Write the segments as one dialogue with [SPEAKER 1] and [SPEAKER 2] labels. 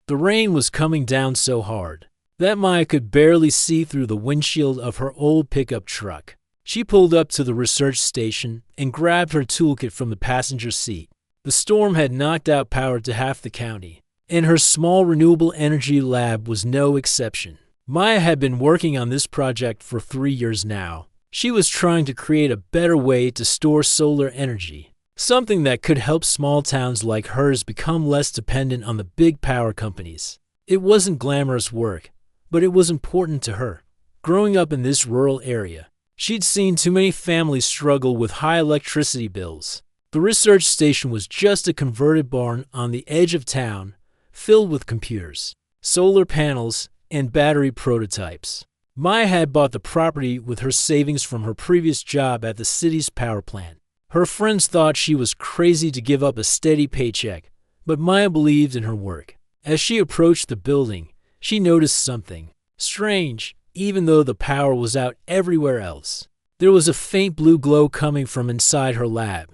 [SPEAKER 1] The rain was coming down so hard that Maya could barely see through the windshield of her old pickup truck. She pulled up to the research station and grabbed her toolkit from the passenger seat. The storm had knocked out power to half the county, and her small renewable energy lab was no exception. Maya had been working on this project for 3 years now. She was trying to create a better way to store solar energy, something that could help small towns like hers become less dependent on the big power companies. It wasn't glamorous work, but it was important to her. Growing up in this rural area, she'd seen too many families struggle with high electricity bills. The research station was just a converted barn on the edge of town, filled with computers, solar panels, and battery prototypes. Maya had bought the property with her savings from her previous job at the city's power plant. Her friends thought she was crazy to give up a steady paycheck, but Maya believed in her work. As she approached the building, she noticed something strange, even though the power was out everywhere else. There was a faint blue glow coming from inside her lab.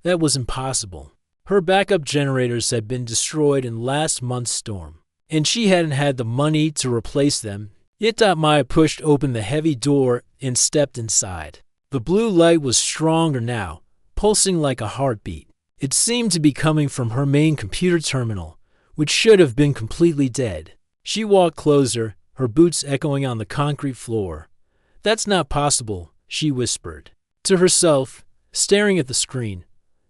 [SPEAKER 1] That was impossible. Her backup generators had been destroyed in last month's storm, and she hadn't had the money to replace them. Yet Maya pushed open the heavy door and stepped inside. The blue light was stronger now, pulsing like a heartbeat. It seemed to be coming from her main computer terminal, which should have been completely dead. She walked closer, her boots echoing on the concrete floor. "That's not possible," she whispered to herself, staring at the screen.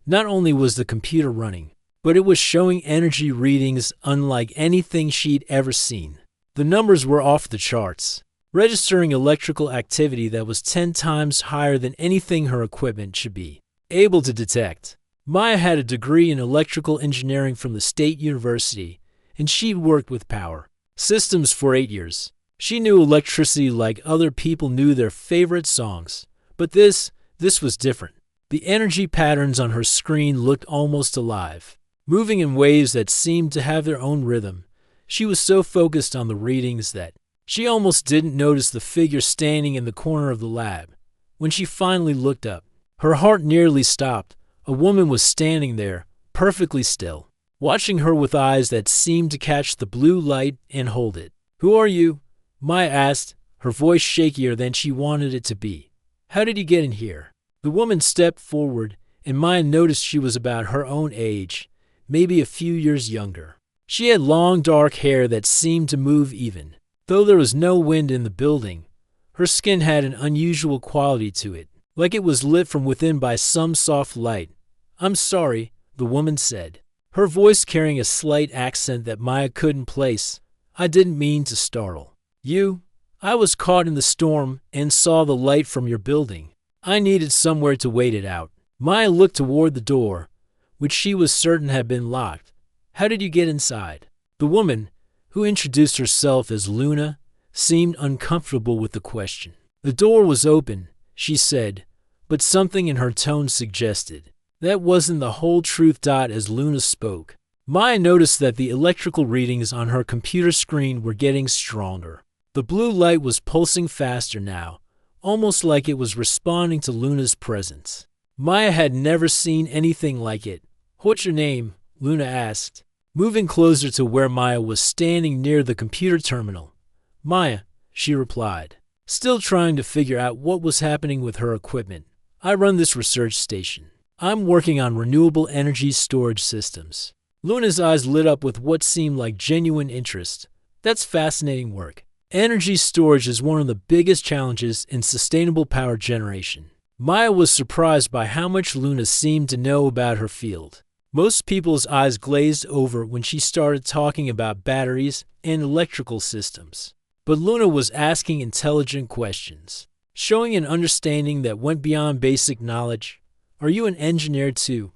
[SPEAKER 1] Not only was the computer running, but it was showing energy readings unlike anything she'd ever seen. The numbers were off the charts, registering electrical activity that was 10 times higher than anything her equipment should be able to detect. Maya had a degree in electrical engineering from the State University, and she'd worked with power systems for 8 years. She knew electricity like other people knew their favorite songs. But this was different. The energy patterns on her screen looked almost alive, moving in waves that seemed to have their own rhythm. She was so focused on the readings that she almost didn't notice the figure standing in the corner of the lab. When she finally looked up, her heart nearly stopped. A woman was standing there, perfectly still, watching her with eyes that seemed to catch the blue light and hold it. "Who are you?" Maya asked, her voice shakier than she wanted it to be. "How did you get in here?" The woman stepped forward, and Maya noticed she was about her own age, maybe a few years younger. She had long dark hair that seemed to move even. Though there was no wind in the building, her skin had an unusual quality to it, like it was lit from within by some soft light. "I'm sorry," the woman said, her voice carrying a slight accent that Maya couldn't place. "I didn't mean to startle you. I was caught in the storm and saw the light from your building. I needed somewhere to wait it out." Maya looked toward the door, which she was certain had been locked. "How did you get inside?" The woman, who introduced herself as Luna, seemed uncomfortable with the question. "The door was open," she said, but something in her tone suggested that wasn't the whole truth. As Luna spoke, Maya noticed that the electrical readings on her computer screen were getting stronger. The blue light was pulsing faster now, almost like it was responding to Luna's presence. Maya had never seen anything like it. "What's your name?" Luna asked, moving closer to where Maya was standing near the computer terminal. "Maya," she replied, still trying to figure out what was happening with her equipment. "I run this research station. I'm working on renewable energy storage systems." Luna's eyes lit up with what seemed like genuine interest. "That's fascinating work. Energy storage is one of the biggest challenges in sustainable power generation." Maya was surprised by how much Luna seemed to know about her field. Most people's eyes glazed over when she started talking about batteries and electrical systems. But Luna was asking intelligent questions, showing an understanding that went beyond basic knowledge. "Are you an engineer too?"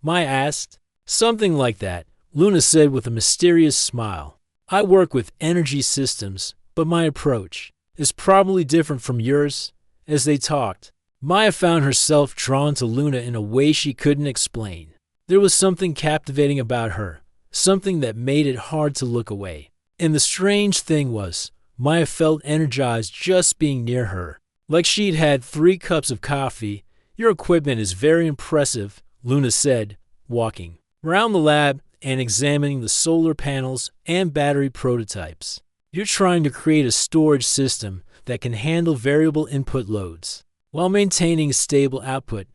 [SPEAKER 1] Maya asked. "Something like that," Luna said with a mysterious smile. "I work with energy systems, but my approach is probably different from yours." As they talked, Maya found herself drawn to Luna in a way she couldn't explain. There was something captivating about her, something that made it hard to look away. And the strange thing was, Maya felt energized just being near her, like she'd had 3 cups of coffee. "Your equipment is very impressive," Luna said, walking around the lab and examining the solar panels and battery prototypes. You're trying to create a storage system that can handle variable input loads while maintaining a stable output.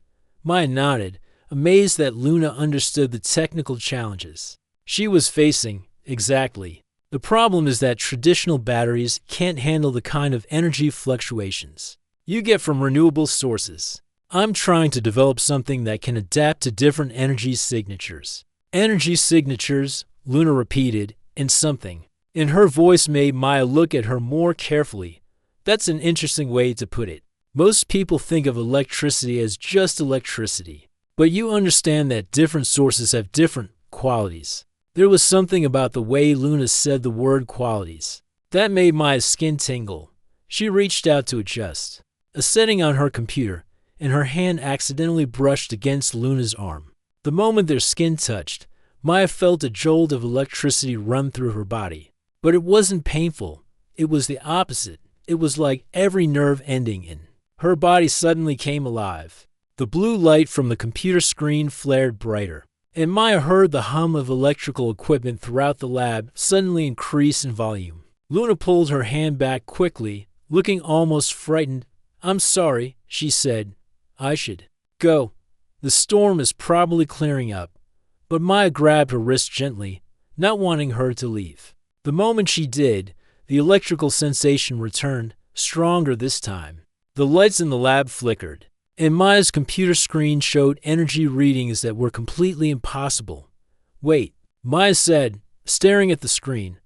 [SPEAKER 1] Maya nodded, amazed that Luna understood the technical challenges she was facing. Exactly. The problem is that traditional batteries can't handle the kind of energy fluctuations you get from renewable sources. I'm trying to develop something that can adapt to different energy signatures. Energy signatures, Luna repeated, and something in her voice made Maya look at her more carefully. That's an interesting way to put it. Most people think of electricity as just electricity, but you understand that different sources have different qualities. There was something about the way Luna said the word qualities that made Maya's skin tingle. She reached out to adjust a setting on her computer, and her hand accidentally brushed against Luna's arm. The moment their skin touched, Maya felt a jolt of electricity run through her body. But it wasn't painful. It was the opposite. It was like every nerve ending in her body suddenly came alive. The blue light from the computer screen flared brighter, and Maya heard the hum of electrical equipment throughout the lab suddenly increase in volume. Luna pulled her hand back quickly, looking almost frightened. "I'm sorry," she said. "I should go. The storm is probably clearing up." But Maya grabbed her wrist gently, not wanting her to leave. The moment she did, the electrical sensation returned, stronger this time. The lights in the lab flickered, and Maya's computer screen showed energy readings that were completely impossible. "Wait," Maya said, staring at the screen.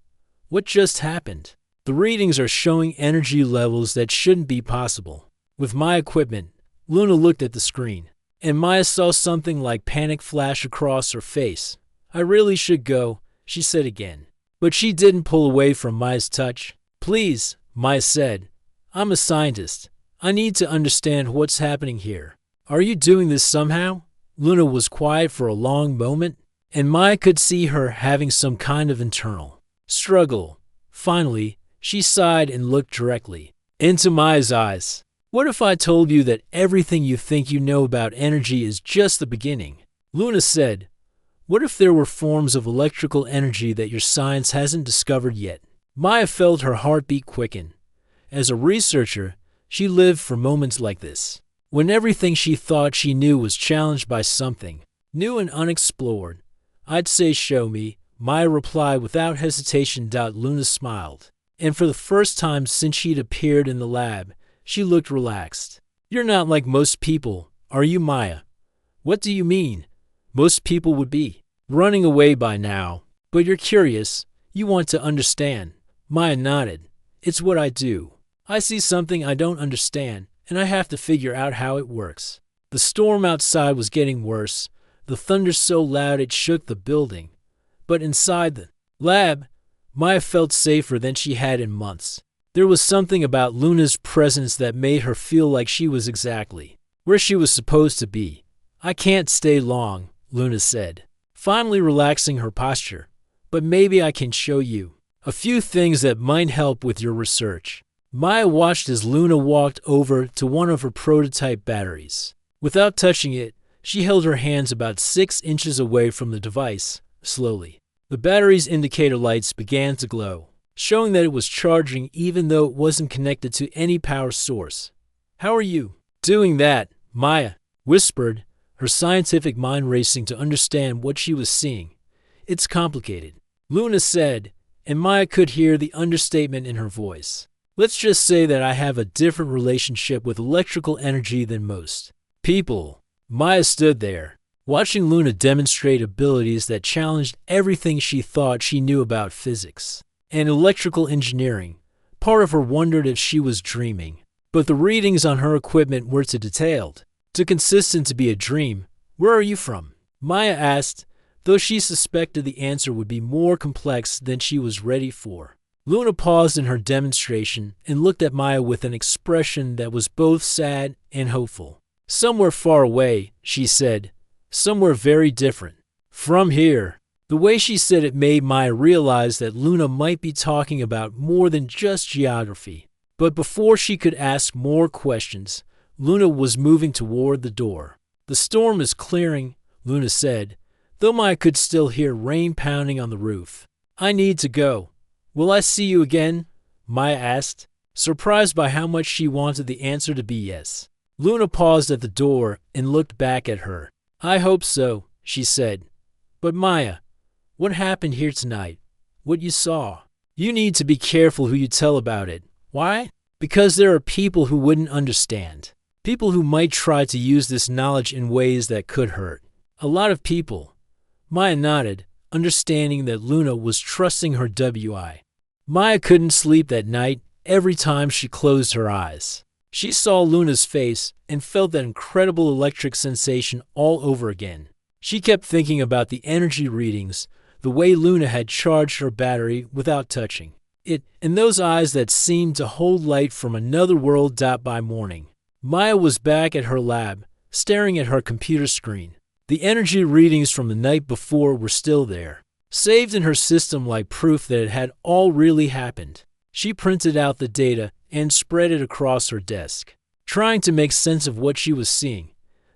[SPEAKER 1] "What just happened?" "The readings are showing energy levels that shouldn't be possible." With my equipment, Luna looked at the screen, and Maya saw something like panic flash across her face. "I really should go," she said again. But she didn't pull away from Maya's touch. "Please," Maya said. "I'm a scientist. I need to understand what's happening here." "Are you doing this somehow?" Luna was quiet for a long moment, and Maya could see her having some kind of internal struggle. Finally, she sighed and looked directly into Maya's eyes. "What if I told you that everything you think you know about energy is just the beginning?" Luna said. "What if there were forms of electrical energy that your science hasn't discovered yet?" Maya felt her heartbeat quicken. As a researcher, she lived for moments like this, when everything she thought she knew was challenged by something new and unexplored. "I'd say show me," Maya replied without hesitation. Luna smiled, and for the first time since she'd appeared in the lab, she looked relaxed. "You're not like most people, are you, Maya?" "What do you mean? Most people would be running away by now. But you're curious. You want to understand." Maya nodded. "It's what I do. I see something I don't understand, and I have to figure out how it works." The storm outside was getting worse, the thunder so loud it shook the building. But inside the lab, Maya felt safer than she had in months. There was something about Luna's presence that made her feel like she was exactly where she was supposed to be. "I can't stay long," Luna said, finally relaxing her posture. "But maybe I can show you a few things that might help with your research." Maya watched as Luna walked over to one of her prototype batteries. Without touching it, she held her hands about 6 inches away from the device. Slowly, the battery's indicator lights began to glow, showing that it was charging even though it wasn't connected to any power source. "How are you doing that?" Maya whispered, her scientific mind racing to understand what she was seeing. "It's complicated," Luna said, and Maya could hear the understatement in her voice. "Let's just say that I have a different relationship with electrical energy than most people." Maya stood there, watching Luna demonstrate abilities that challenged everything she thought she knew about physics and electrical engineering. Part of her wondered if she was dreaming. But the readings on her equipment were too detailed, too consistent to be a dream. "Where are you from?" Maya asked, though she suspected the answer would be more complex than she was ready for. Luna paused in her demonstration and looked at Maya with an expression that was both sad and hopeful. "Somewhere far away," she said. "Somewhere very different from here." The way she said it made Maya realize that Luna might be talking about more than just geography. But before she could ask more questions, Luna was moving toward the door. "The storm is clearing," Luna said. though Maya could still hear rain pounding on the roof. I need to go. Will I see you again? Maya asked, surprised by how much she wanted the answer to be yes. Luna paused at the door and looked back at her. I hope so, she said. But Maya, what happened here tonight? What you saw? You need to be careful who you tell about it. Why? Because there are people who wouldn't understand. People who might try to use this knowledge in ways that could hurt. A lot of people. Maya nodded, understanding that Luna was trusting her WI. Maya couldn't sleep that night every time she closed her eyes. She saw Luna's face and felt that incredible electric sensation all over again. She kept thinking about the energy readings, the way Luna had charged her battery without touching it, and those eyes that seemed to hold light from another world. By morning, Maya was back at her lab, staring at her computer screen. The energy readings from the night before were still there, saved in her system like proof that it had all really happened. She printed out the data and spread it across her desk, trying to make sense of what she was seeing.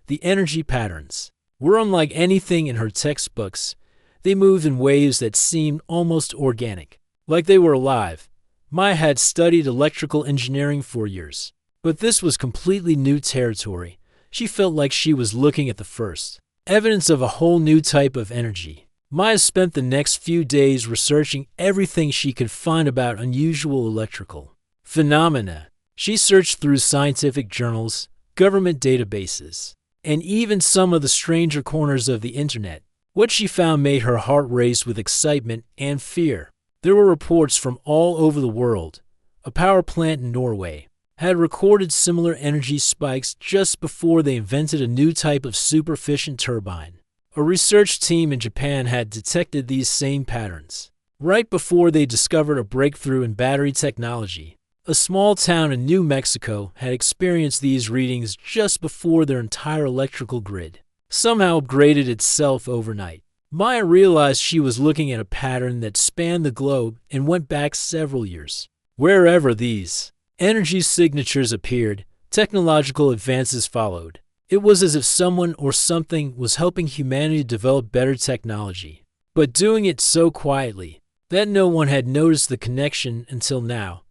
[SPEAKER 1] The energy patterns were unlike anything in her textbooks. They moved in waves that seemed almost organic, like they were alive. Maya had studied electrical engineering for years, but this was completely new territory. She felt like she was looking at the first evidence of a whole new type of energy. Maya spent the next few days researching everything she could find about unusual electrical phenomena. She searched through scientific journals, government databases, and even some of the stranger corners of the internet. What she found made her heart race with excitement and fear. There were reports from all over the world. A power plant in Norway had recorded similar energy spikes just before they invented a new type of super-efficient turbine. A research team in Japan had detected these same patterns right before they discovered a breakthrough in battery technology. A small town in New Mexico had experienced these readings just before their entire electrical grid somehow upgraded itself overnight. Maya realized she was looking at a pattern that spanned the globe and went back several years. Wherever these energy signatures appeared, technological advances followed. It was as if someone or something was helping humanity develop better technology, but doing it so quietly that no one had noticed the connection until now.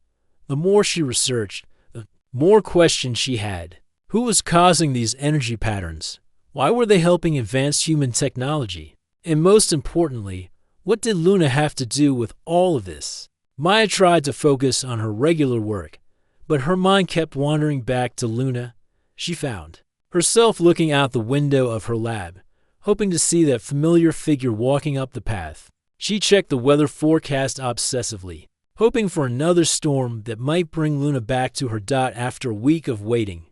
[SPEAKER 1] The more she researched, the more questions she had. Who was causing these energy patterns? Why were they helping advance human technology? And most importantly, what did Luna have to do with all of this? Maya tried to focus on her regular work, but her mind kept wandering back to Luna. She found herself looking out the window of her lab, hoping to see that familiar figure walking up the path. She checked the weather forecast obsessively, hoping for another storm that might bring Luna back to her dot. After a week of waiting,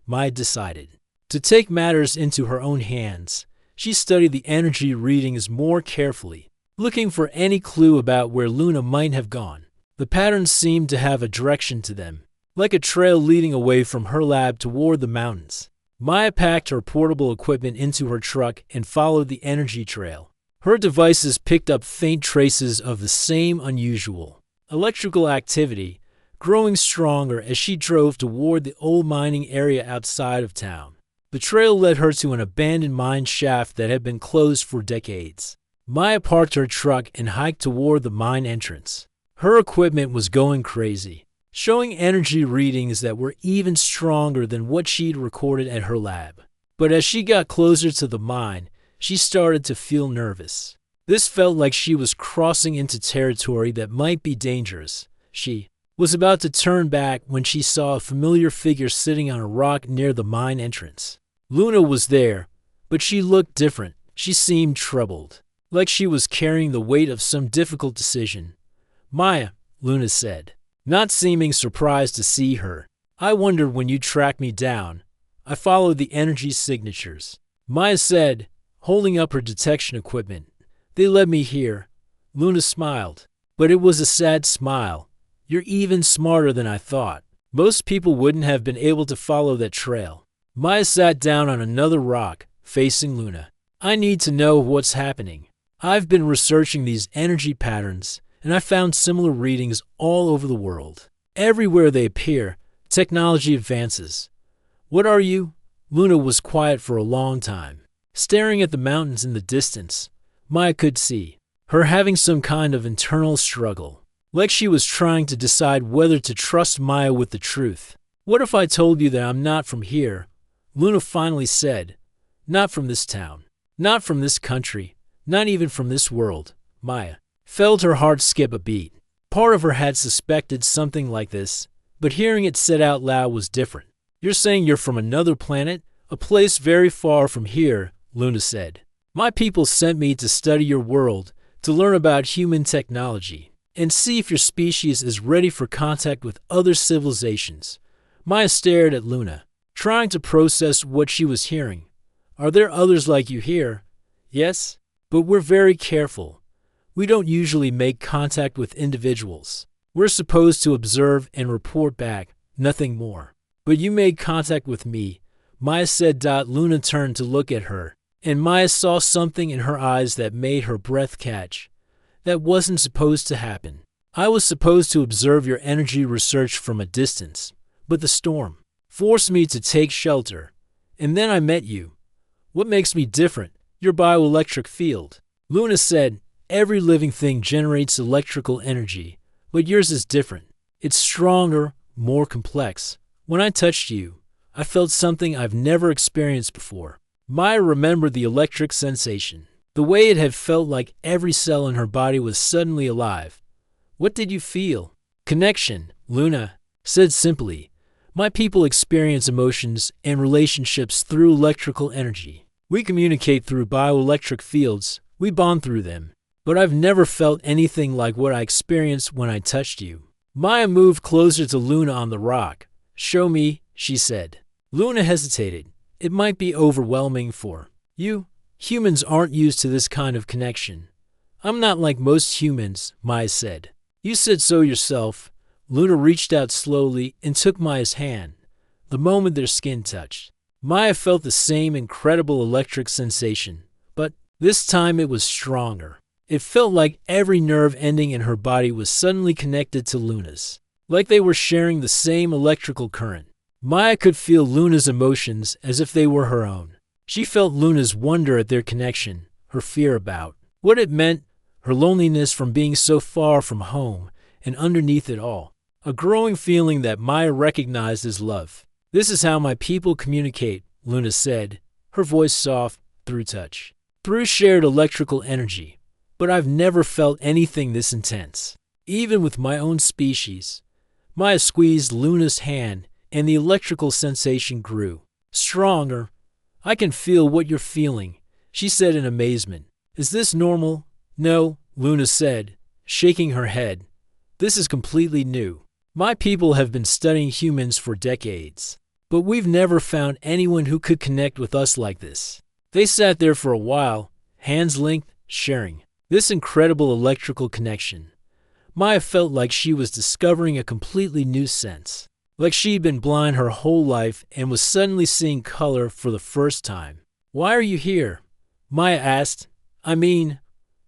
[SPEAKER 1] Maya decided to take matters into her own hands. She studied the energy readings more carefully, looking for any clue about where Luna might have gone. The patterns seemed to have a direction to them, like a trail leading away from her lab toward the mountains. Maya packed her portable equipment into her truck and followed the energy trail. Her devices picked up faint traces of the same unusual electrical activity, growing stronger as she drove toward the old mining area outside of town. The trail led her to an abandoned mine shaft that had been closed for decades. Maya parked her truck and hiked toward the mine entrance. Her equipment was going crazy, showing energy readings that were even stronger than what she'd recorded at her lab. But as she got closer to the mine, she started to feel nervous. This felt like she was crossing into territory that might be dangerous. She was about to turn back when she saw a familiar figure sitting on a rock near the mine entrance. Luna was there, but she looked different. She seemed troubled, like she was carrying the weight of some difficult decision. Maya, Luna said, not seeming surprised to see her. I wondered when you tracked me down. I followed the energy signatures, Maya said, holding up her detection equipment. They led me here. Luna smiled, but it was a sad smile. You're even smarter than I thought. Most people wouldn't have been able to follow that trail. Maya sat down on another rock, facing Luna. I need to know what's happening. I've been researching these energy patterns, and I found similar readings all over the world. Everywhere they appear, technology advances. What are you? Luna was quiet for a long time, staring at the mountains in the distance. Maya could see her having some kind of internal struggle, like she was trying to decide whether to trust Maya with the truth. "What if I told you that I'm not from here?" Luna finally said. "Not from this town. Not from this country. Not even from this world." Maya felt her heart skip a beat. Part of her had suspected something like this, but hearing it said out loud was different. "You're saying you're from another planet? A place very far from here," Luna said. "My people sent me to study your world, to learn about human technology, and see if your species is ready for contact with other civilizations." Maya stared at Luna, trying to process what she was hearing. "Are there others like you here?" "Yes, but we're very careful. We don't usually make contact with individuals. We're supposed to observe and report back, nothing more." "But you made contact with me," Maya said. Luna turned to look at her, and Maya saw something in her eyes that made her breath catch. "That wasn't supposed to happen. I was supposed to observe your energy research from a distance, but the storm forced me to take shelter, and then I met you. What makes me different? Your bioelectric field." Luna said, "Every living thing generates electrical energy, but yours is different. It's stronger, more complex. When I touched you, I felt something I've never experienced before." Maya remembered the electric sensation, the way it had felt like every cell in her body was suddenly alive. "What did you feel?" "Connection," Luna said simply. "My people experience emotions and relationships through electrical energy. We communicate through bioelectric fields. We bond through them. But I've never felt anything like what I experienced when I touched you." Maya moved closer to Luna on the rock. "Show me," she said. Luna hesitated. "It might be overwhelming for you. Humans aren't used to this kind of connection." "I'm not like most humans," Maya said. "You said so yourself." Luna reached out slowly and took Maya's hand. The moment their skin touched, Maya felt the same incredible electric sensation, but this time it was stronger. It felt like every nerve ending in her body was suddenly connected to Luna's, like they were sharing the same electrical current. Maya could feel Luna's emotions as if they were her own. She felt Luna's wonder at their connection, her fear about what it meant, her loneliness from being so far from home, and underneath it all, a growing feeling that Maya recognized as love. "This is how my people communicate," Luna said, her voice soft, through touch, through shared electrical energy. "But I've never felt anything this intense, even with my own species." Maya squeezed Luna's hand, and the electrical sensation grew stronger. "I can feel what you're feeling," she said in amazement. "Is this normal?" "No," Luna said, shaking her head. "This is completely new. My people have been studying humans for decades, but we've never found anyone who could connect with us like this." They sat there for a while, hands linked, sharing this incredible electrical connection. Maya felt like she was discovering a completely new sense, like she'd been blind her whole life and was suddenly seeing color for the first time. "Why are you here?" Maya asked. "I mean,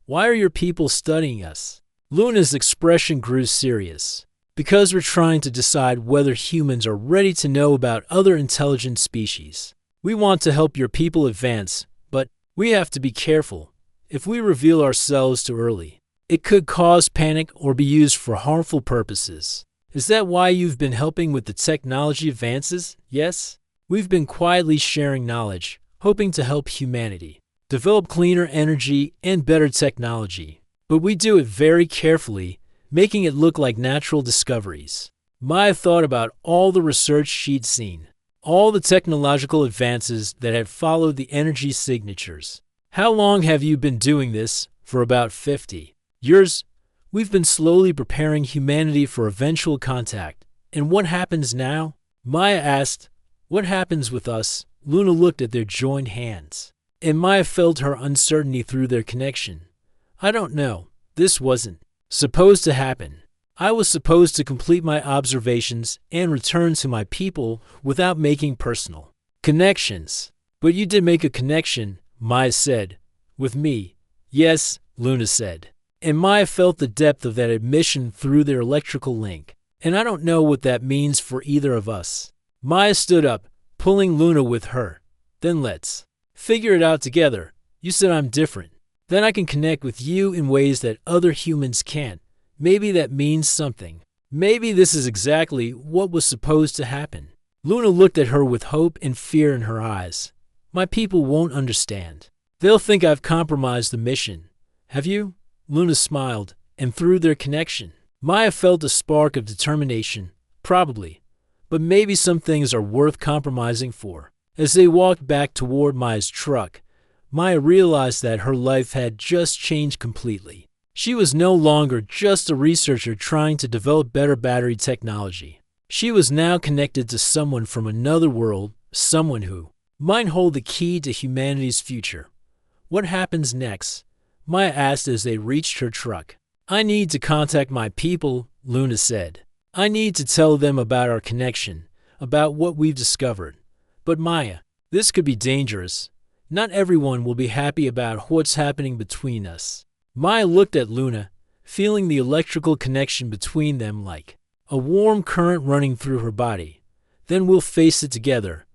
[SPEAKER 1] why are your people studying us?" Luna's expression grew serious. "Because we're trying to decide whether humans are ready to know about other intelligent species. We want to help your people advance, but we have to be careful. If we reveal ourselves too early, it could cause panic or be used for harmful purposes." "Is that why you've been helping with the technology advances?" "Yes. We've been quietly sharing knowledge, hoping to help humanity develop cleaner energy and better technology. But we do it very carefully, making it look like natural discoveries." Maya thought about all the research she'd seen, all the technological advances that had followed the energy signatures. "How long have you been doing this?" "For about 50 years. We've been slowly preparing humanity for eventual contact." "And what happens now?" Maya asked. "What happens with us?" Luna looked at their joined hands, and Maya felt her uncertainty through their connection. "I don't know. This wasn't supposed to happen. I was supposed to complete my observations and return to my people without making personal connections." "But you did make a connection," Maya said. "With me." "Yes," Luna said. And Maya felt the depth of that admission through their electrical link. "And I don't know what that means for either of us." Maya stood up, pulling Luna with her. "Then let's figure it out together. You said I'm different. Then I can connect with you in ways that other humans can't. Maybe that means something. Maybe this is exactly what was supposed to happen." Luna looked at her with hope and fear in her eyes. "My people won't understand. They'll think I've compromised the mission. Have you?" Luna smiled, and through their connection, Maya felt a spark of determination. Probably. But maybe some things are worth compromising for. As they walked back toward Maya's truck, Maya realized that her life had just changed completely. She was no longer just a researcher trying to develop better battery technology. She was now connected to someone from another world, someone who might hold the key to humanity's future. "What happens next?" Maya asked as they reached her truck. "I need to contact my people," Luna said. "I need to tell them about our connection, about what we've discovered. But Maya, this could be dangerous. Not everyone will be happy about what's happening between us." Maya looked at Luna, feeling the electrical connection between them like a warm current running through her body. "Then we'll face it together."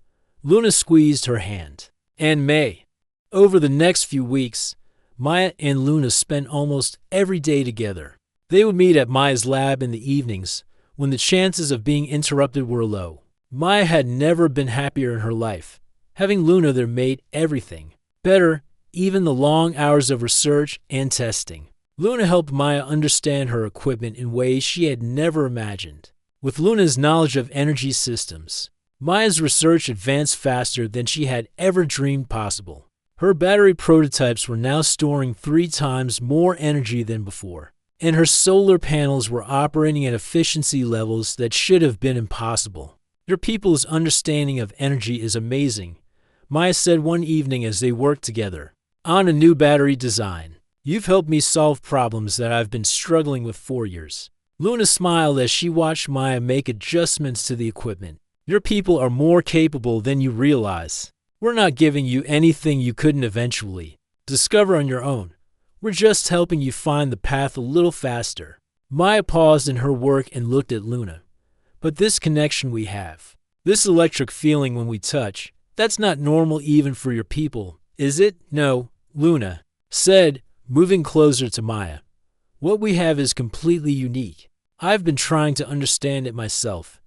[SPEAKER 1] Luna squeezed her hand. And May. Over the next few weeks, Maya and Luna spent almost every day together. They would meet at Maya's lab in the evenings, when the chances of being interrupted were low. Maya had never been happier in her life. Having Luna there made everything better, even the long hours of research and testing. Luna helped Maya understand her equipment in ways she had never imagined. With Luna's knowledge of energy systems, Maya's research advanced faster than she had ever dreamed possible. Her battery prototypes were now storing 3 times more energy than before, and her solar panels were operating at efficiency levels that should have been impossible. "Your people's understanding of energy is amazing," Maya said one evening as they worked together on a new battery design. "You've helped me solve problems that I've been struggling with for years." Luna smiled as she watched Maya make adjustments to the equipment. "Your people are more capable than you realize. We're not giving you anything you couldn't eventually discover on your own. We're just helping you find the path a little faster." Maya paused in her work and looked at Luna. "But this connection we have, this electric feeling when we touch, that's not normal even for your people, is it?" "No," Luna said, moving closer to Maya. "What we have is completely unique. I've been trying to understand it myself."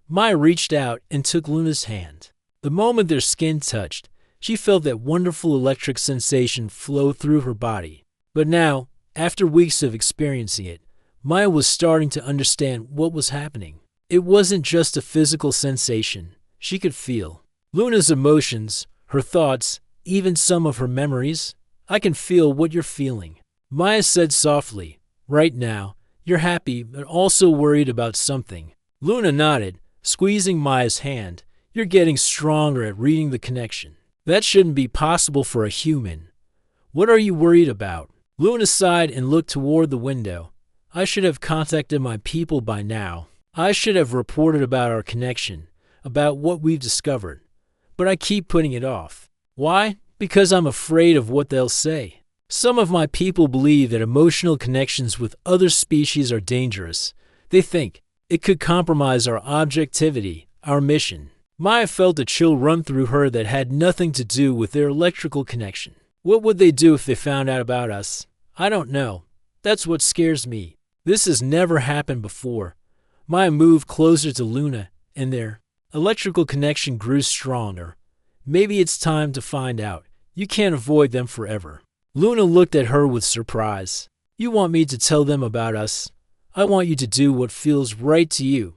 [SPEAKER 1] Maya reached out and took Luna's hand. The moment their skin touched, she felt that wonderful electric sensation flow through her body. But now, after weeks of experiencing it, Maya was starting to understand what was happening. It wasn't just a physical sensation. She could feel Luna's emotions, her thoughts, even some of her memories. "I can feel what you're feeling," Maya said softly. "Right now, you're happy but also worried about something." Luna nodded, squeezing Maya's hand. "You're getting stronger at reading the connection. That shouldn't be possible for a human. What are you worried about?" Luna sighed and looked toward the window. "I should have contacted my people by now. I should have reported about our connection, about what we've discovered. But I keep putting it off. Why? Because I'm afraid of what they'll say. Some of my people believe that emotional connections with other species are dangerous. They think it could compromise our objectivity, our mission." Maya felt a chill run through her that had nothing to do with their electrical connection. "What would they do if they found out about us? I don't know. That's what scares me. This has never happened before." Maya moved closer to Luna, and their electrical connection grew stronger. "Maybe it's time to find out. You can't avoid them forever." Luna looked at her with surprise. "You want me to tell them about us? I want you to do what feels right to you.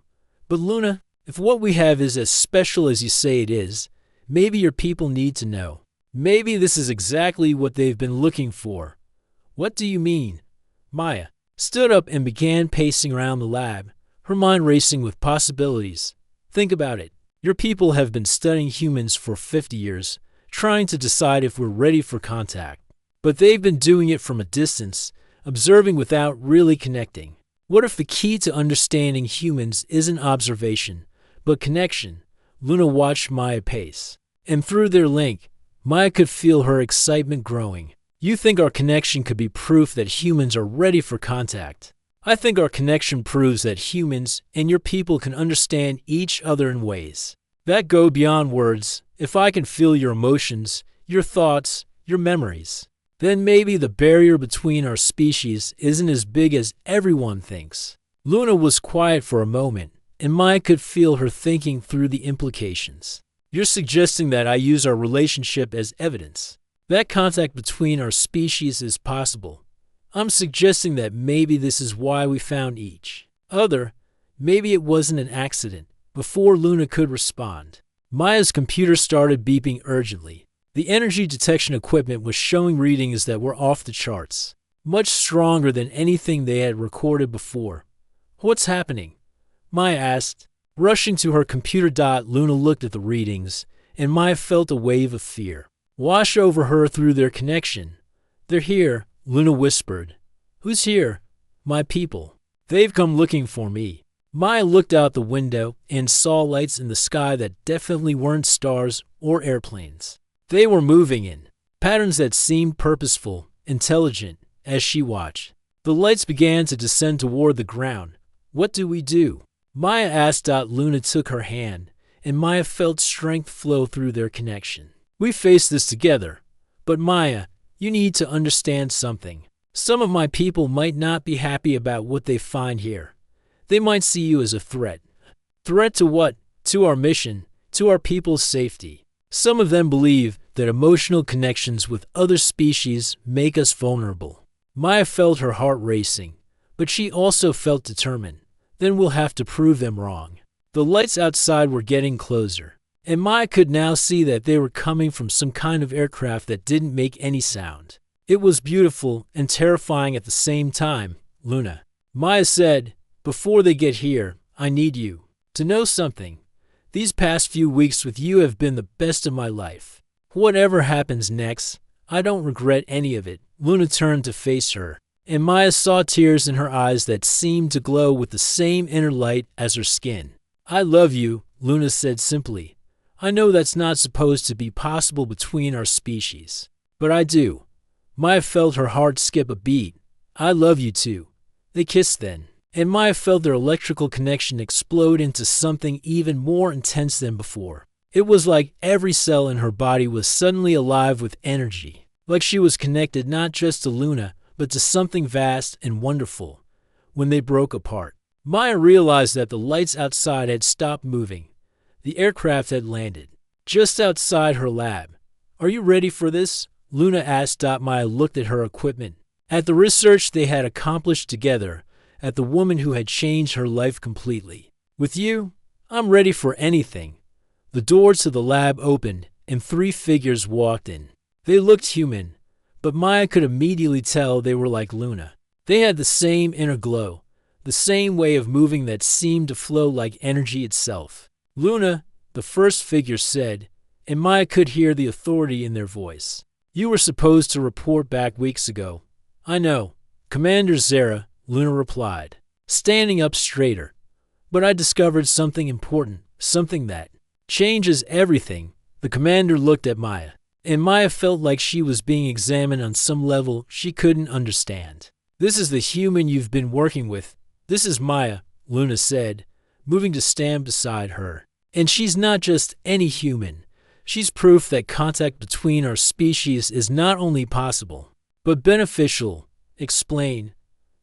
[SPEAKER 1] But Luna, if what we have is as special as you say it is, maybe your people need to know. Maybe this is exactly what they've been looking for." "What do you mean?" Maya stood up and began pacing around the lab, her mind racing with possibilities. "Think about it. Your people have been studying humans for 50 years, trying to decide if we're ready for contact. But they've been doing it from a distance, observing without really connecting. What if the key to understanding humans isn't observation, but connection?" Luna watched Maya pace, and through their link, Maya could feel her excitement growing. "You think our connection could be proof that humans are ready for contact? I think our connection proves that humans and your people can understand each other in ways that go beyond words. If I can feel your emotions, your thoughts, your memories, then maybe the barrier between our species isn't as big as everyone thinks. Luna was quiet for a moment, and Maya could feel her thinking through the implications. You're suggesting that I use our relationship as evidence, that contact between our species is possible. I'm suggesting that maybe this is why we found each other. Maybe it wasn't an accident. Before Luna could respond, Maya's computer started beeping urgently. The energy detection equipment was showing readings that were off the charts, much stronger than anything they had recorded before. What's happening? Maya asked. Rushing to her computer, Luna looked at the readings, and Maya felt a wave of fear wash over her through their connection. They're here, Luna whispered. Who's here? My people. They've come looking for me. Maya looked out the window and saw lights in the sky that definitely weren't stars or airplanes. They were moving in patterns that seemed purposeful, intelligent, as she watched. The lights began to descend toward the ground. What do we do? Maya asked. Luna took her hand, and Maya felt strength flow through their connection. We face this together. But Maya, you need to understand something. Some of my people might not be happy about what they find here. They might see you as a threat. Threat to what? To our mission, to our people's safety. Some of them believe that emotional connections with other species make us vulnerable. Maya felt her heart racing, but she also felt determined. Then we'll have to prove them wrong. The lights outside were getting closer, and Maya could now see that they were coming from some kind of aircraft that didn't make any sound. It was beautiful and terrifying at the same time. Luna, Maya said, before they get here, I need you to know something. These past few weeks with you have been the best of my life. Whatever happens next, I don't regret any of it. Luna turned to face her, and Maya saw tears in her eyes that seemed to glow with the same inner light as her skin. I love you, Luna said simply. I know that's not supposed to be possible between our species, but I do. Maya felt her heart skip a beat. I love you too. They kissed then, and Maya felt their electrical connection explode into something even more intense than before. It was like every cell in her body was suddenly alive with energy, like she was connected not just to Luna, but to something vast and wonderful. When they broke apart, Maya realized that the lights outside had stopped moving. The aircraft had landed just outside her lab. Are you ready for this? Luna asked. Maya looked at her equipment, at the research they had accomplished together, at the woman who had changed her life completely. With you, I'm ready for anything. The door to the lab opened, and 3 figures walked in. They looked human, but Maya could immediately tell they were like Luna. They had the same inner glow, the same way of moving that seemed to flow like energy itself. Luna, the first figure said, and Maya could hear the authority in their voice. You were supposed to report back weeks ago. I know, Commander Zara, Luna replied, standing up straighter. But I discovered something important, something that changes everything. The commander looked at Maya, and Maya felt like she was being examined on some level she couldn't understand. This is the human you've been working with. This is Maya, Luna said, moving to stand beside her. And she's not just any human. She's proof that contact between our species is not only possible, but beneficial. Explain.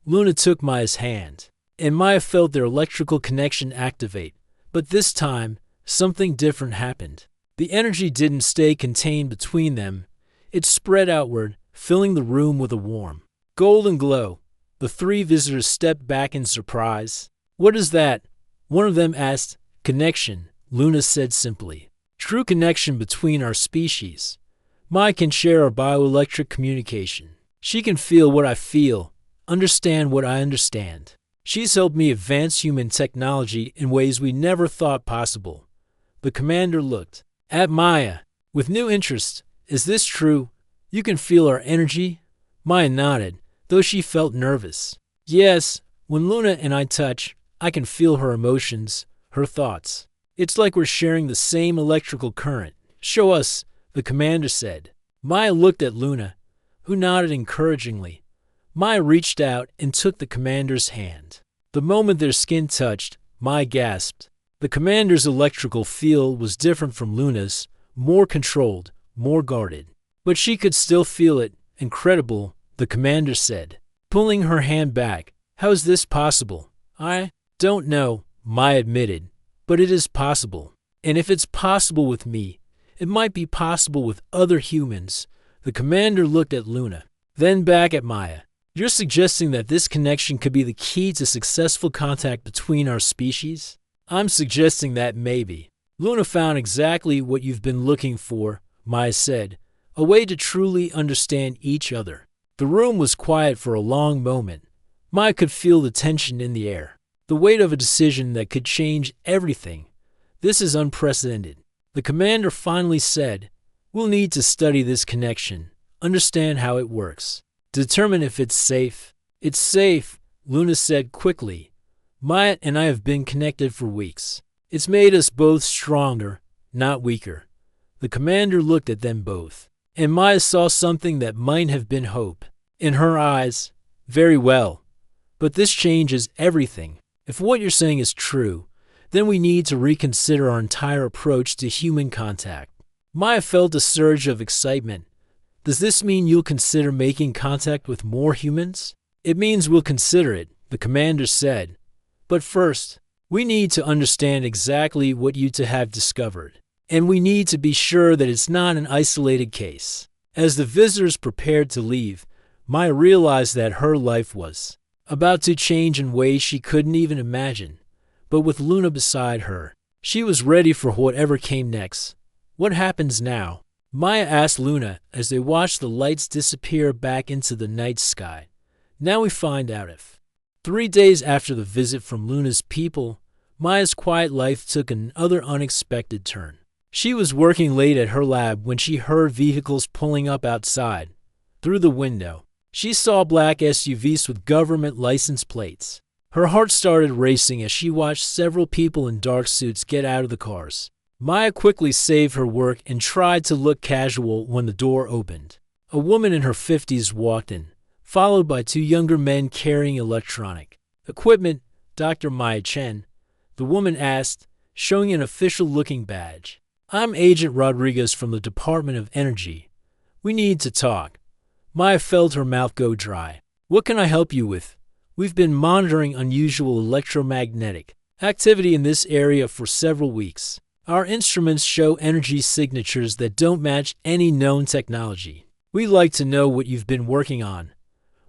[SPEAKER 1] Luna took Maya's hand, and Maya felt their electrical connection activate. But this time, something different happened. The energy didn't stay contained between them. It spread outward, filling the room with a warm, golden glow. The 3 visitors stepped back in surprise. What is that? One of them asked. Connection, Luna said simply. True connection between our species. Maya can share our bioelectric communication. She can feel what I feel, understand what I understand. She's helped me advance human technology in ways we never thought possible. The commander looked at Maya with new interest. Is this true? You can feel our energy? Maya nodded, though she felt nervous. Yes, when Luna and I touch, I can feel her emotions, her thoughts. It's like we're sharing the same electrical current. Show us, the commander said. Maya looked at Luna, who nodded encouragingly. Maya reached out and took the commander's hand. The moment their skin touched, Maya gasped. The commander's electrical field was different from Luna's, more controlled, more guarded. But she could still feel it, Incredible, the commander said, pulling her hand back. How is this possible? I don't know, Maya admitted, but it is possible. And if it's possible with me, it might be possible with other humans. The commander looked at Luna, then back at Maya. You're suggesting that this connection could be the key to successful contact between our species? I'm suggesting that maybe. Luna found exactly what you've been looking for, Maya said, a way to truly understand each other. The room was quiet for a long moment. Maya could feel the tension in the air, the weight of a decision that could change everything. This is unprecedented. The commander finally said, we'll need to study this connection, understand how it works, determine if it's safe. It's safe, Luna said quickly. Maya and I have been connected for weeks. It's made us both stronger, not weaker. The commander looked at them both, and Maya saw something that might have been hope in her eyes. Very well, but this changes everything. If what you're saying is true, then we need to reconsider our entire approach to human contact. Maya felt a surge of excitement. Does this mean you'll consider making contact with more humans? It means we'll consider it, the commander said. But first, we need to understand exactly what you two have discovered. And we need to be sure that it's not an isolated case. As the visitors prepared to leave, Maya realized that her life was about to change in ways she couldn't even imagine. But with Luna beside her, she was ready for whatever came next. What happens now? Maya asked Luna as they watched the lights disappear back into the night sky. Now we find out if. 3 days after the visit from Luna's people, Maya's quiet life took another unexpected turn. She was working late at her lab when she heard vehicles pulling up outside. Through the window, she saw black SUVs with government license plates. Her heart started racing as she watched several people in dark suits get out of the cars. Maya quickly saved her work and tried to look casual when the door opened. A woman in her 50s walked in, followed by 2 younger men carrying electronic equipment. Dr. Maya Chen, the woman asked, showing an official-looking badge. I'm Agent Rodriguez from the Department of Energy. We need to talk. Maya felt her mouth go dry. What can I help you with? We've been monitoring unusual electromagnetic activity in this area for several weeks. Our instruments show energy signatures that don't match any known technology. We'd like to know what you've been working on.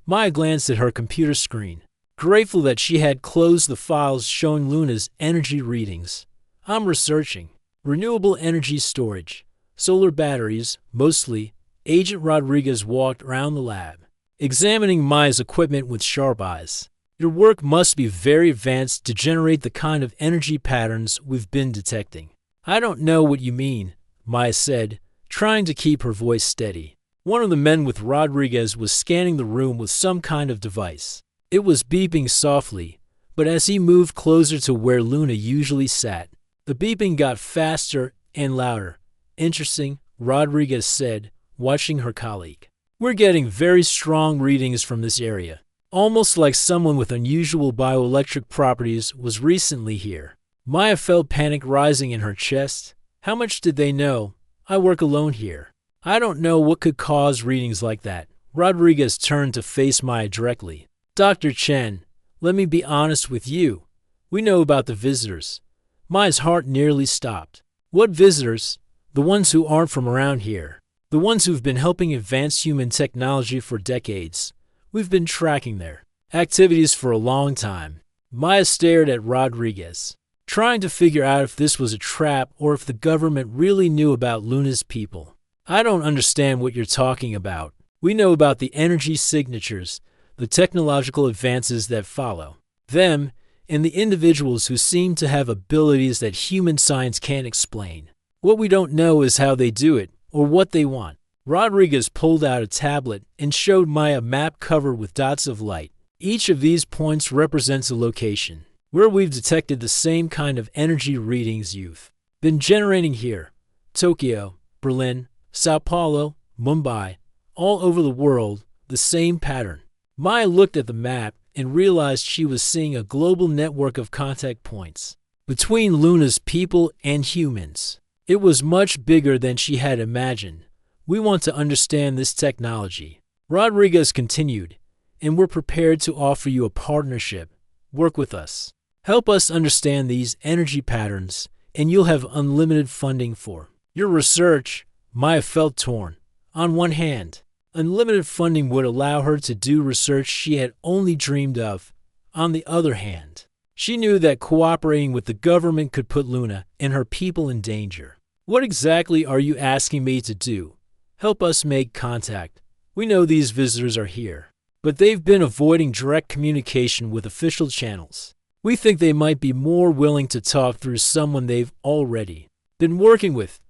[SPEAKER 1] Maya glanced at her computer screen, grateful that she had closed the files showing Luna's energy readings. I'm researching renewable energy storage, solar batteries, mostly. Agent Rodriguez walked around the lab, examining Maya's equipment with sharp eyes. Your work must be very advanced to generate the kind of energy patterns we've been detecting. I don't know what you mean, Maya said, trying to keep her voice steady. One of the men with Rodriguez was scanning the room with some kind of device. It was beeping softly, but as he moved closer to where Luna usually sat, the beeping got faster and louder. Interesting, Rodriguez said, watching her colleague. We're getting very strong readings from this area, almost like someone with unusual bioelectric properties was recently here. Maya felt panic rising in her chest. How much did they know? I work alone here. I don't know what could cause readings like that. Rodriguez turned to face Maya directly. Dr. Chen, let me be honest with you. We know about the visitors. Maya's heart nearly stopped. What visitors? The ones who aren't from around here. The ones who've been helping advance human technology for decades. We've been tracking their activities for a long time. Maya stared at Rodriguez, trying to figure out if this was a trap or if the government really knew about Luna's people. I don't understand what you're talking about. We know about the energy signatures, the technological advances that follow them, and the individuals who seem to have abilities that human science can't explain. What we don't know is how they do it, or what they want. Rodriguez pulled out a tablet and showed Maya a map covered with dots of light. Each of these points represents a location where we've detected the same kind of energy readings you've been generating here. Tokyo, Berlin, Sao Paulo, Mumbai, all over the world, the same pattern. Maya looked at the map and realized she was seeing a global network of contact points between Luna's people and humans. It was much bigger than she had imagined. We want to understand this technology. Rodriguez continued, and we're prepared to offer you a partnership. Work with us. Help us understand these energy patterns, and you'll have unlimited funding for your research. Maya felt torn. On one hand, unlimited funding would allow her to do research she had only dreamed of. On the other hand, she knew that cooperating with the government could put Luna and her people in danger. What exactly are you asking me to do? Help us make contact. We know these visitors are here, but they've been avoiding direct communication with official channels. We think they might be more willing to talk through someone they've already been working with.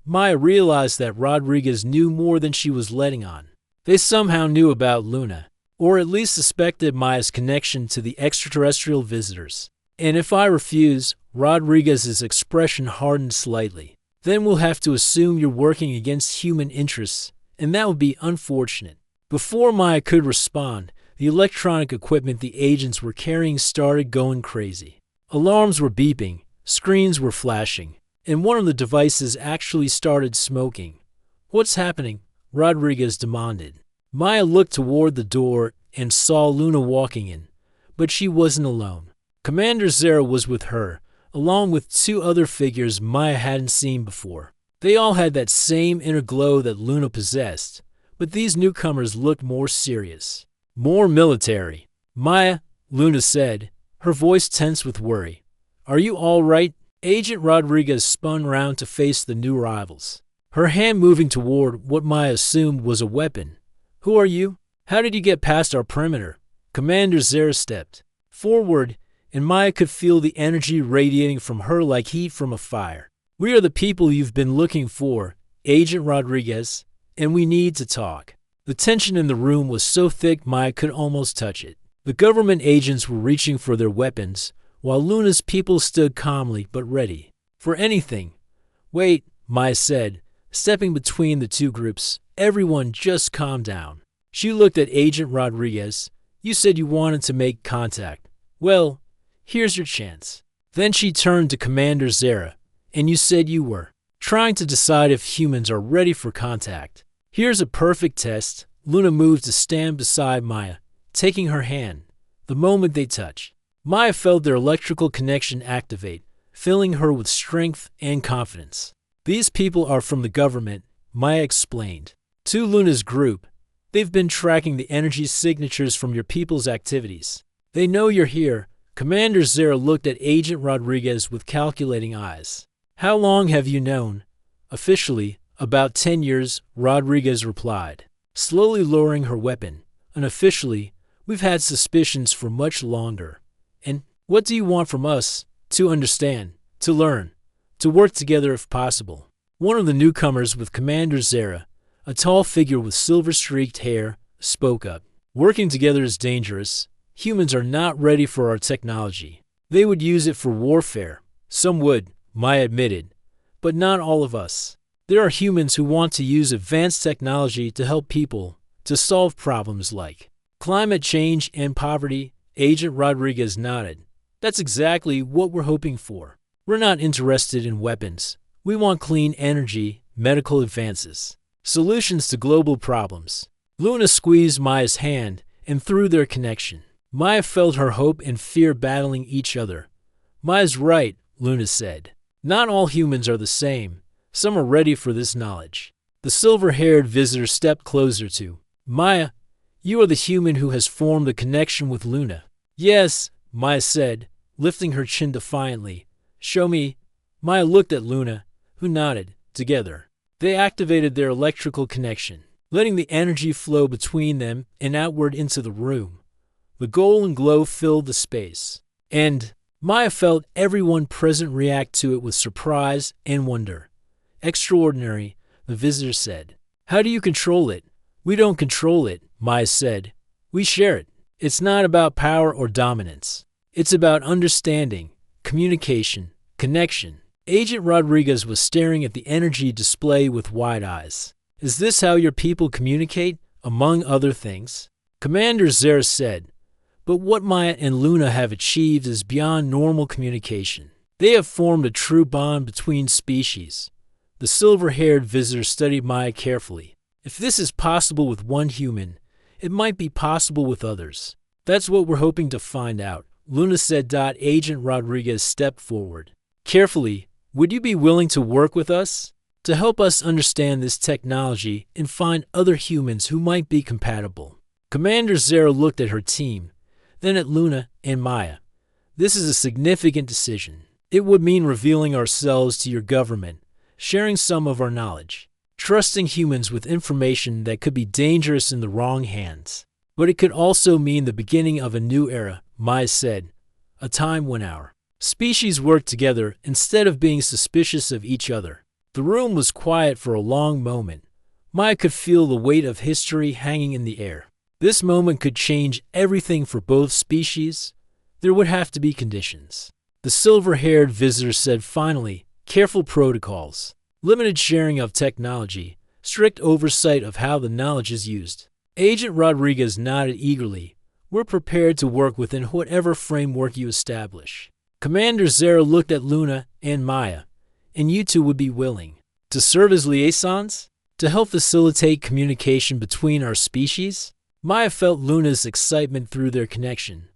[SPEAKER 1] Maya realized that Rodriguez knew more than she was letting on. They somehow knew about Luna, or at least suspected Maya's connection to the extraterrestrial visitors. And if I refuse, Rodriguez's expression hardened slightly. Then we'll have to assume you're working against human interests, and that would be unfortunate. Before Maya could respond, the electronic equipment the agents were carrying started going crazy. Alarms were beeping, screens were flashing, and one of the devices actually started smoking. What's happening? Rodriguez demanded. Maya looked toward the door and saw Luna walking in, but she wasn't alone. Commander Zera was with her, along with two other figures Maya hadn't seen before. They all had that same inner glow that Luna possessed, but these newcomers looked more serious, more military. Maya, Luna said, her voice tense with worry. Are you all right? Agent Rodriguez spun round to face the new arrivals, her hand moving toward what Maya assumed was a weapon. Who are you? How did you get past our perimeter? Commander Zera stepped forward, and Maya could feel the energy radiating from her like heat from a fire. We are the people you've been looking for, Agent Rodriguez, and we need to talk. The tension in the room was so thick Maya could almost touch it. The government agents were reaching for their weapons, while Luna's people stood calmly but ready for anything. Wait, Maya said, stepping between the two groups. Everyone just calm down. She looked at Agent Rodriguez. You said you wanted to make contact. Well, here's your chance. Then she turned to Commander Zera. And you said you were trying to decide if humans are ready for contact. Here's a perfect test. Luna moved to stand beside Maya, taking her hand. The moment they touched, Maya felt their electrical connection activate, filling her with strength and confidence. These people are from the government, Maya explained. To Luna's group, they've been tracking the energy signatures from your people's activities. They know you're here. Commander Zera looked at Agent Rodriguez with calculating eyes. How long have you known? Officially, about 10 years, Rodriguez replied, slowly lowering her weapon. Unofficially, we've had suspicions for much longer. And what do you want from us? To understand, to learn, to work together if possible. One of the newcomers with Commander Zera, a tall figure with silver-streaked hair, spoke up. Working together is dangerous. Humans are not ready for our technology. They would use it for warfare. Some would, Maya admitted, but not all of us. There are humans who want to use advanced technology to help people, to solve problems like climate change and poverty. Agent Rodriguez nodded. That's exactly what we're hoping for. We're not interested in weapons. We want clean energy, medical advances, solutions to global problems. Luna squeezed Maya's hand, and through their connection, Maya felt her hope and fear battling each other. Maya's right, Luna said. Not all humans are the same. Some are ready for this knowledge. The silver-haired visitor stepped closer to Maya. You are the human who has formed a connection with Luna. Yes, Maya said, lifting her chin defiantly. Show me. Maya looked at Luna, who nodded. Together, they activated their electrical connection, letting the energy flow between them and outward into the room. The golden glow filled the space, and Maya felt everyone present react to it with surprise and wonder. Extraordinary, the visitor said. How do you control it? We don't control it, Maya said. We share it. It's not about power or dominance. It's about understanding, communication, connection. Agent Rodriguez was staring at the energy display with wide eyes. Is this how your people communicate, among other things? Commander Zera said. But what Maya and Luna have achieved is beyond normal communication. They have formed a true bond between species. The silver-haired visitor studied Maya carefully. If this is possible with one human, it might be possible with others. That's what we're hoping to find out, Luna said. Agent Rodriguez stepped forward. Carefully, would you be willing to work with us? To help us understand this technology and find other humans who might be compatible. Commander Zero looked at her team, then at Luna and Maya. This is a significant decision. It would mean revealing ourselves to your government, sharing some of our knowledge, trusting humans with information that could be dangerous in the wrong hands. But it could also mean the beginning of a new era, Maya said, a time when our species worked together instead of being suspicious of each other. The room was quiet for a long moment. Maya could feel the weight of history hanging in the air. This moment could change everything for both species. There would have to be conditions. The silver-haired visitor said finally, careful protocols, limited sharing of technology, strict oversight of how the knowledge is used. Agent Rodriguez nodded eagerly. We're prepared to work within whatever framework you establish. Commander Zero looked at Luna and Maya. And you two would be willing to serve as liaisons? To help facilitate communication between our species? Maya felt Luna's excitement through their connection.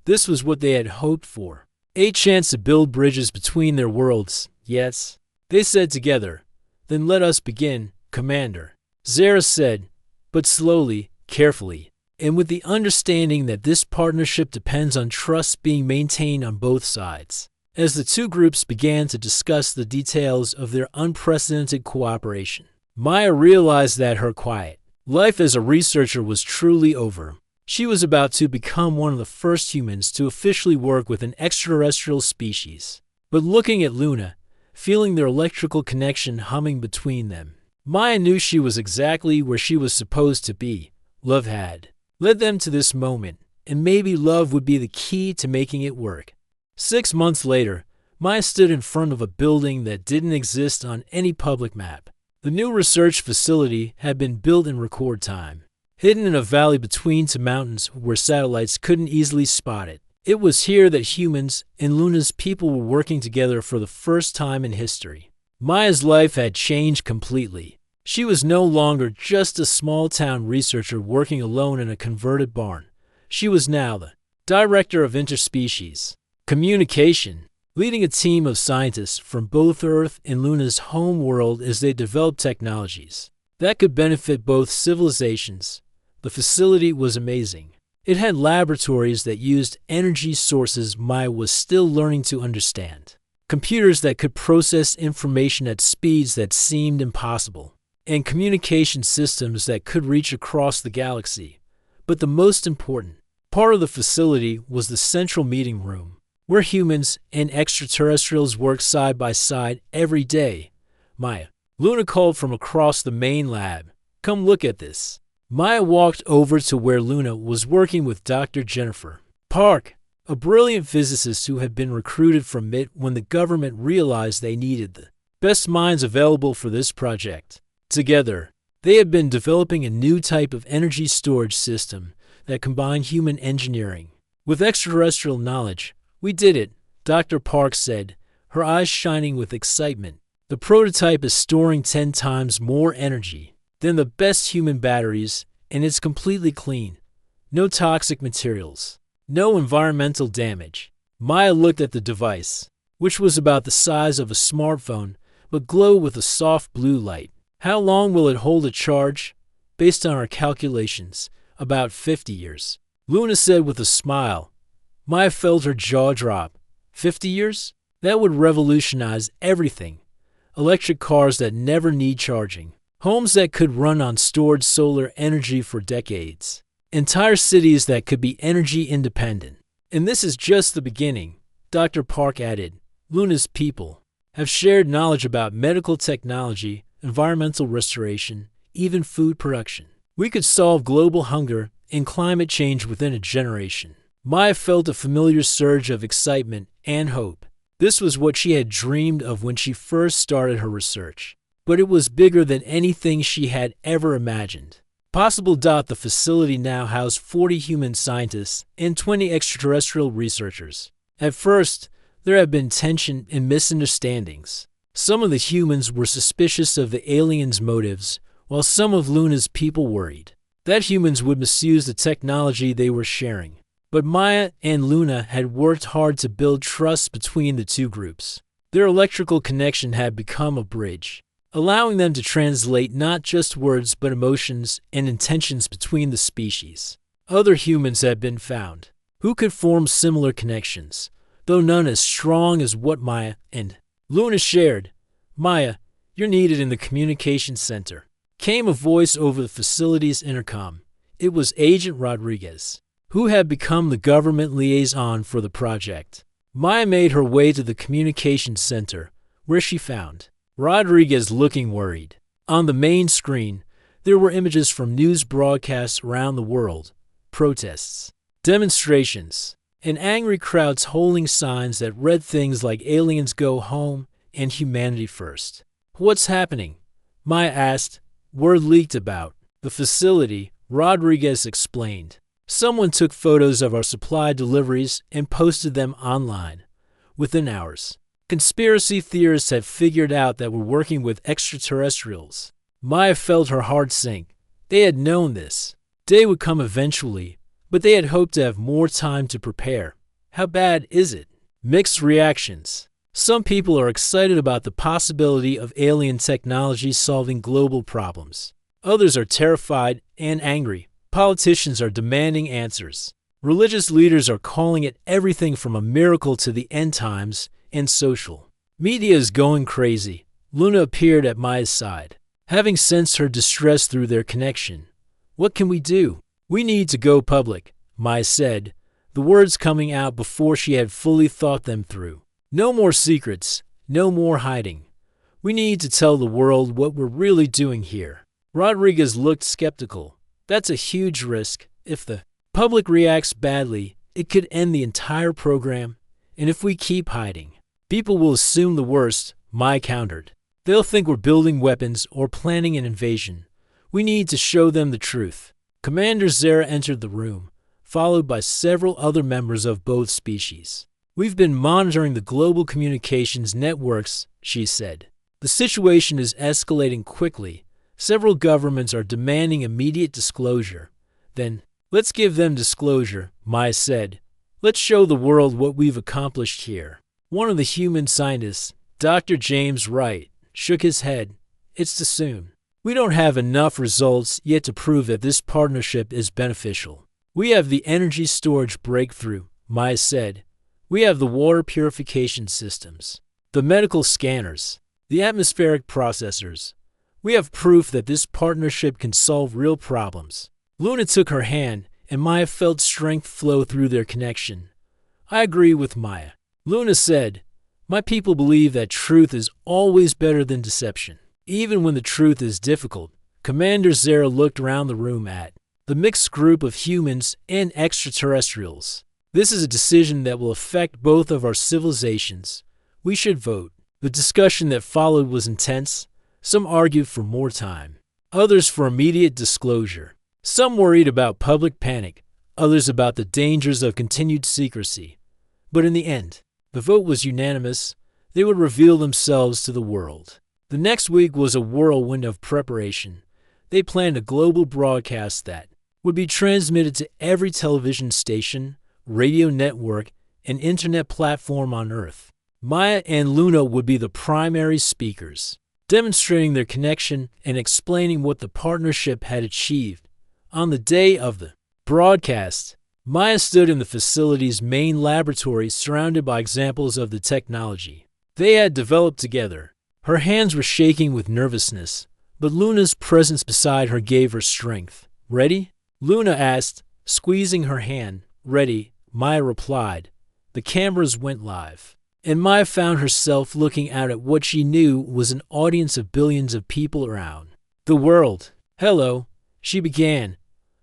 [SPEAKER 1] This was what they had hoped for. A chance to build bridges between their worlds, yes? They said together. Then let us begin, Commander. Zara said, but slowly, carefully, and with the understanding that this partnership depends on trust being maintained on both sides. As the two groups began to discuss the details of their unprecedented cooperation, Maya realized that her quiet life as a researcher was truly over. She was about to become one of the first humans to officially work with an extraterrestrial species. But looking at Luna, feeling their electrical connection humming between them, Maya knew she was exactly where she was supposed to be. Love had led them to this moment, and maybe love would be the key to making it work. 6 months later, Maya stood in front of a building that didn't exist on any public map. The new research facility had been built in record time, hidden in a valley between two mountains where satellites couldn't easily spot it. It was here that humans and Luna's people were working together for the first time in history. Maya's life had changed completely. She was no longer just a small-town researcher working alone in a converted barn. She was now the director of interspecies communication, leading a team of scientists from both Earth and Luna's home world as they developed technologies that could benefit both civilizations. The facility was amazing. It had laboratories that used energy sources Maya was still learning to understand, computers that could process information at speeds that seemed impossible, and communication systems that could reach across the galaxy. But the most important part of the facility was the central meeting room, where humans and extraterrestrials work side by side every day. Maya. Luna called from across the main lab. Come look at this. Maya walked over to where Luna was working with Dr. Jennifer Park, a brilliant physicist who had been recruited from MIT when the government realized they needed the best minds available for this project. Together, they had been developing a new type of energy storage system that combined human engineering with extraterrestrial knowledge. We did it, Dr. Park said, her eyes shining with excitement. The prototype is storing 10 times more energy than the best human batteries, and it's completely clean. No toxic materials. No environmental damage. Maya looked at the device, which was about the size of a smartphone, but glowed with a soft blue light. How long will it hold a charge? Based on our calculations, about 50 years. Luna said with a smile. Maya felt her jaw drop. 50 years? That would revolutionize everything. Electric cars that never need charging. Homes that could run on stored solar energy for decades. Entire cities that could be energy independent. And this is just the beginning, Dr. Park added. Luna's people have shared knowledge about medical technology, environmental restoration, even food production. We could solve global hunger and climate change within a generation. Maya felt a familiar surge of excitement and hope. This was what she had dreamed of when she first started her research. But it was bigger than anything she had ever imagined. Possible. The facility now housed 40 human scientists and 20 extraterrestrial researchers. At first, there had been tension and misunderstandings. Some of the humans were suspicious of the aliens' motives, while some of Luna's people worried that humans would misuse the technology they were sharing. But Maya and Luna had worked hard to build trust between the two groups. Their electrical connection had become a bridge, allowing them to translate not just words but emotions and intentions between the species. Other humans had been found who could form similar connections, though none as strong as what Maya and Luna shared. "Maya, you're needed in the communications center," came a voice over the facility's intercom. It was Agent Rodriguez, who had become the government liaison for the project. Maya made her way to the communications center, where she found Rodriguez looking worried. On the main screen, there were images from news broadcasts around the world, protests, demonstrations, and angry crowds holding signs that read things like "Aliens go home" and "Humanity first." "What's happening?" Maya asked. "Word leaked about the facility," Rodriguez explained. "Someone took photos of our supply deliveries and posted them online. Within hours, conspiracy theorists had figured out that we're working with extraterrestrials." Maya felt her heart sink. They had known this day would come eventually, but they had hoped to have more time to prepare. How bad is it? Mixed reactions. Some people are excited about the possibility of alien technology solving global problems. Others are terrified and angry. Politicians are demanding answers. Religious leaders are calling it everything from a miracle to the end times, and social media is going crazy. Luna appeared at Maya's side, having sensed her distress through their connection. "What can we do?" "We need to go public," Maya said, the words coming out before she had fully thought them through. "No more secrets, no more hiding. We need to tell the world what we're really doing here." Rodriguez looked skeptical. "That's a huge risk. If the public reacts badly, it could end the entire program. And if we keep hiding, people will assume the worst," Maya countered. "They'll think we're building weapons or planning an invasion. We need to show them the truth." Commander Zara entered the room, followed by several other members of both species. "We've been monitoring the global communications networks," she said. "The situation is escalating quickly. Several governments are demanding immediate disclosure." "Then, let's give them disclosure," Maya said. "Let's show the world what we've accomplished here." One of the human scientists, Dr. James Wright, shook his head. "It's too soon. We don't have enough results yet to prove that this partnership is beneficial." "We have the energy storage breakthrough," Maya said. "We have the water purification systems, the medical scanners, the atmospheric processors. We have proof that this partnership can solve real problems." Luna took her hand, and Maya felt strength flow through their connection. "I agree with Maya," Luna said. "My people believe that truth is always better than deception, even when the truth is difficult." Commander Zara looked around the room at the mixed group of humans and extraterrestrials. "This is a decision that will affect both of our civilizations. We should vote." The discussion that followed was intense. Some argued for more time, others for immediate disclosure. Some worried about public panic, others about the dangers of continued secrecy. But in the end, the vote was unanimous. They would reveal themselves to the world. The next week was a whirlwind of preparation. They planned a global broadcast that would be transmitted to every television station, radio network, and internet platform on Earth. Maya and Luna would be the primary speakers, demonstrating their connection and explaining what the partnership had achieved. On the day of the broadcast, Maya stood in the facility's main laboratory surrounded by examples of the technology they had developed together. Her hands were shaking with nervousness, but Luna's presence beside her gave her strength. "Ready?" Luna asked, squeezing her hand. "Ready," Maya replied. The cameras went live, and Maya found herself looking out at what she knew was an audience of billions of people around the world. "Hello," she began.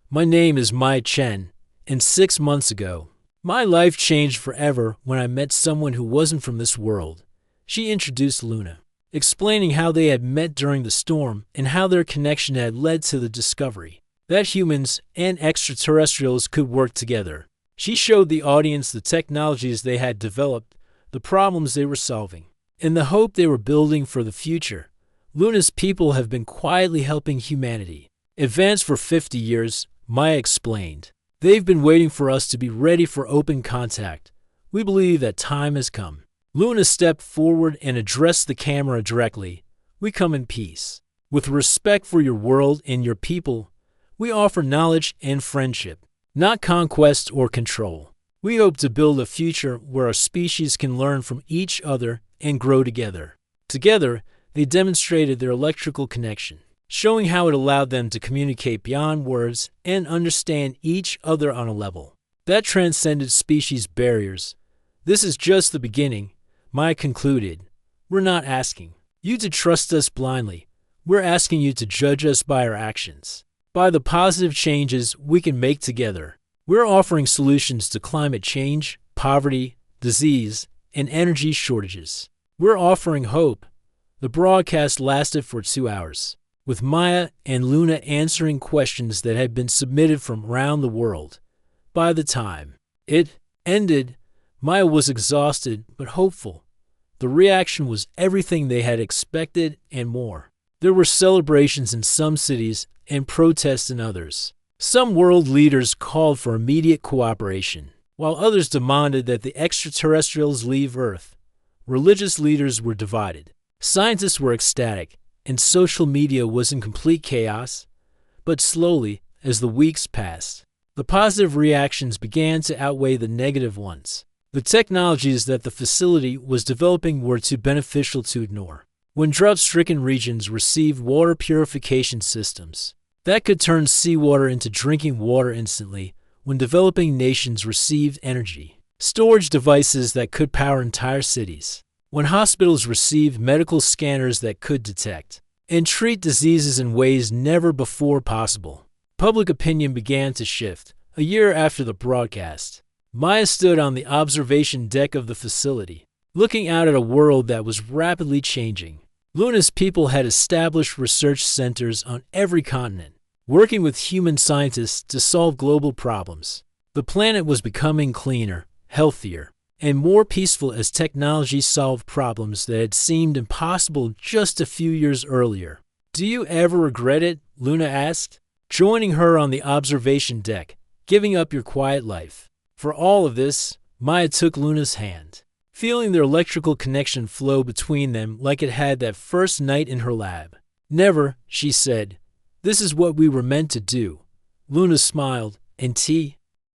[SPEAKER 1] "My name is Maya Chen, and 6 months ago, my life changed forever when I met someone who wasn't from this world." She introduced Luna, explaining how they had met during the storm and how their connection had led to the discovery that humans and extraterrestrials could work together. She showed the audience the technologies they had developed, the problems they were solving, and the hope they were building for the future. "Luna's people have been quietly helping humanity. Advanced for 50 years, Maya explained. They've been waiting for us to be ready for open contact. We believe that time has come. Luna stepped forward and addressed the camera directly. We come in peace. With respect for your world and your people, we offer knowledge and friendship, not conquest or control. We hope to build a future where our species can learn from each other and grow together. Together, they demonstrated their electrical connection, showing how it allowed them to communicate beyond words and understand each other on a level that transcended species barriers. This is just the beginning, Maya concluded. We're not asking you to trust us blindly. We're asking you to judge us by our actions, by the positive changes we can make together. We're offering solutions to climate change, poverty, disease, and energy shortages. We're offering hope. The broadcast lasted for 2 hours, with Maya and Luna answering questions that had been submitted from around the world. By the time it ended, Maya was exhausted but hopeful. The reaction was everything they had expected and more. There were celebrations in some cities and protests in others. Some world leaders called for immediate cooperation, while others demanded that the extraterrestrials leave Earth. Religious leaders were divided. Scientists were ecstatic, and social media was in complete chaos. But slowly, as the weeks passed, the positive reactions began to outweigh the negative ones. The technologies that the facility was developing were too beneficial to ignore. When drought-stricken regions received water purification systems that could turn seawater into drinking water instantly, when developing nations received energy storage devices that could power entire cities, when hospitals received medical scanners that could detect and treat diseases in ways never before possible, public opinion began to shift. A year after the broadcast, Maya stood on the observation deck of the facility, looking out at a world that was rapidly changing. Luna's people had established research centers on every continent, working with human scientists to solve global problems. The planet was becoming cleaner, healthier, and more peaceful as technology solved problems that had seemed impossible just a few years earlier. Do you ever regret it? Luna asked, joining her on the observation deck, giving up your quiet life. For all of this, Maya took Luna's hand, feeling their electrical connection flow between them like it had that first night in her lab. Never, she said. This is what we were meant to do. Luna smiled. And tea?